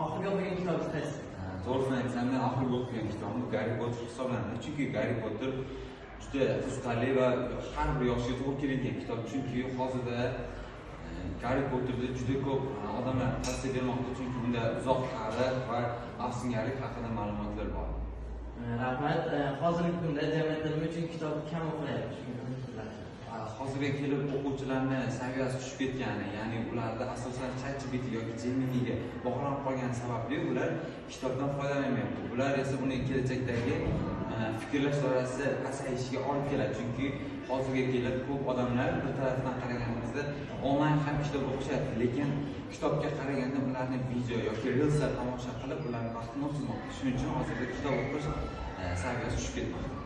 Oxirgi o'qigan kitobingiz qaysi? To'g'risini aytsam, men oxirgi o'qigan kitobim Garri Potter hisoblanadi. Chunki Garri Potter juda qiziqarli va har bir yoshga to'g'ri keladigan kitob. Chunki hozirda Garri Potterda juda ko'p odamlar tavsiya bermoqda, chunki unda uzoq tarix va afsungalik haqida ma'lumotlar bor. Rahmat. Hozirgi kunda jamiyatda nima uchun kitob kam o'qilyapti? Hozirga kelib o'quvchilarning saviyasi tushib ketgani, ya'ni ularda asosan ChatGPT yoki Gemini'ga bog'lanib qolgani sababli ular kitobdan foydalanmayapti. Ular esa uni kelajakdagi fikrlash doirasi pasayishiga olib keladi. Chunki hozirga kelib ko'p odamlar bir tarafdan qaraganimizda onlayn ham kitob o'qishyapti, lekin kitobga qaraganda ularning video yoki reelslar tomosha qilib ularning vaqtini o'tkazmoqda. Shuning uchun hozirda kitob o'qish saviyasi tushib ketmoqda.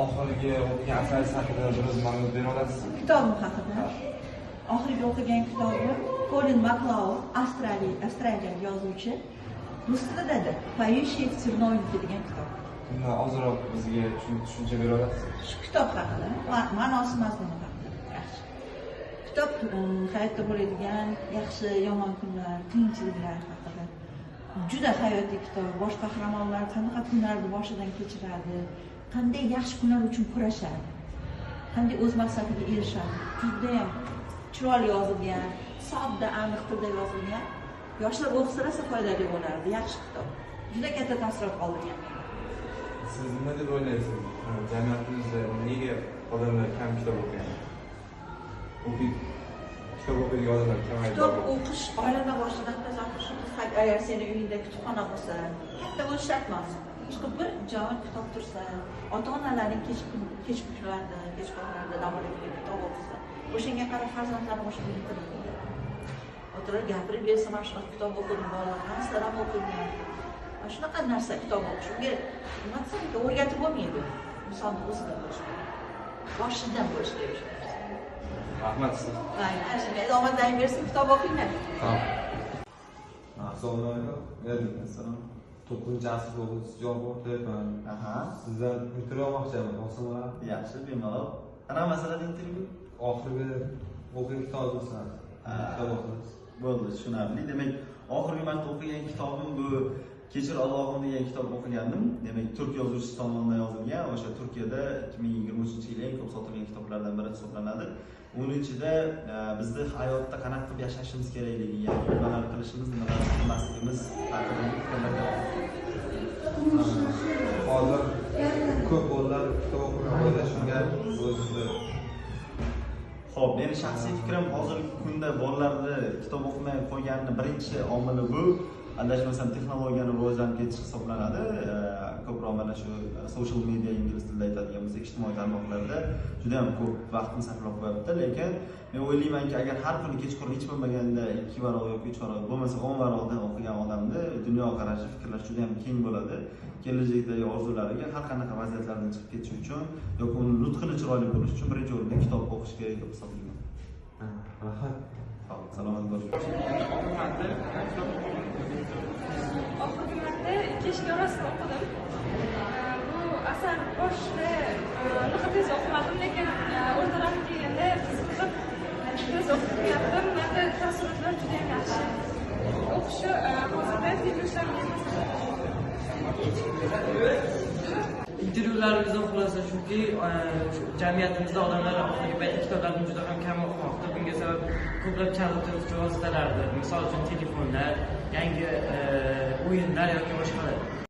Oxirgi o'qigan asaringiz haqida biroz ma'lumot bera olasizmi? Kitobim haqida. Oxirgi o'qigan kitobim Colin McCloud, avstraliyalik yozuvchi. Rus tilida Поющие в Терновнике degan kitob. Unda ozroq bizga tushuncha bera olasizmi? Shu kitob haqida, ma'nosi mazmuni haqida. Yaxshi. Kitob hayotda bo'ladigan yaxshi, yomon kunlar, qiyinchiliklar haqida. Juda hayotiy kitob. Bosh qahramonlar qanaqa kunlarni boshidan kechiradi, qanday yaxshi kunlar uchun kurashadi, qanday o'z maqsadiga erishadi. Juda ham chiroyli yozilgan, sodda, aniq tilda yozilgan. Yoshlar o'qisa foydali bo'lardi. Yaxshi kitob. Juda katta taassurot qoldirgan menga. Siz nima deb o'ylaysiz? Jamiyatimizda nega odamlar kam kitob o'qiydi? Kitob o'qiydigan odamlar kamaydi. Kitob o'qish oiladan boshlanadi. Agar seni uyingda kutubxona bo'lsa, katta bo'lishi shart emas. Chiqib bir joy kitob tursa, ota-onalarning kechqurunlarda, kechqurunlarda dam oladigan kitob o'qisa, o'shanga qarab farzandlarni o'sha bilintiradi. O'tirib gapirib bersa, mana shunaqa kitob o'qidim, bolalar ham o'qigan. Mana shunaqa narsa kitob o'qish. Unga nima desam, o'rgatib bo'lmaydi. Insonni o'zida bo'lish kerak. Boshidan bo'lish kerak. Rahmat sizga. Aynan, shunday omadlaring bersin, kitob o'qinglar. Assalomu alaykum. Assalom. 9-chi asrda o'quvchisi javob o'rtayapman. Sizdan intervyu olmoqchiman. Osonmi? Yaxshi, bemalol. Qanaqa masalada intervyu? Oxirgi o'qigan kitobingizni kitob o'qidingiz. Bo'ldi, tushunarli. Demak, oxirgi marta o'qigan kitobim bu Kechir Allohim degan kitob o'qigandim. Demak, turk yozuvchisi tomonidan yozilgan. O'sha Turkiyada 2023-yil eng ko'p sotilgan kitoblardan biri hisoblanadi. Uning ichida bizni hayotda qanaqa qilib yashashimiz kerakligi, ya'ni nimalar qilishimiz, nimalar qilmasligimiz haqida fikrlar Hozir ko'p bolalar kitob o'qimay qo'yishgan o'zida. Xo'p, meni shaxsiy fikrim hozirgi kunda bolalarni kitob o'qimay qo'yganini birinchi omili bu adashmasam texnologiyaning rivojlanib ketishi hisoblanadi. Ko'proq mana shu social media, ingliz tilida aytadigan bo'lsak, ijtimoiy tarmoqlarda juda ham ko'p vaqtni sarflab qo'yapti. Lekin men o'ylaymanki, agar har kuni kechqurun hech bo'lmaganda 2 varoq yoki 3 varoq, bo'lmasa 10 varoqdan o'qigan odamni dunyoqarashi, fikrlash juda ham keng bo'ladi. Kelajakdagi orzulariga har qanaqa vaziyatlardan chiqib ketish uchun yoki uni nutqini chiroyli bo'lish uchun birinchi o'rinda kitob o'qish kerak deb hisoblayman. Rahmat. Salomat bo'ling. Oxirgi marta 2 orasida o'qidim. Bu asar boshida tez o'qimadim, lekin o'rtalarga kelganda qiziqib tez o'qib ketdim. Menda taassurotlar juda ham yaxshi. O'qishi hozirda tezliklar Intervyularimizdan xulosa shuki, jamiyatimizda odamlar oxirgi paytda kitoblarni juda ham kam o'qimoqda. Bunga sabab ko'plab chalg'ituvchi vositalardir. Misol uchun telefonlar, yangi o'yinlar yoki boshqalar.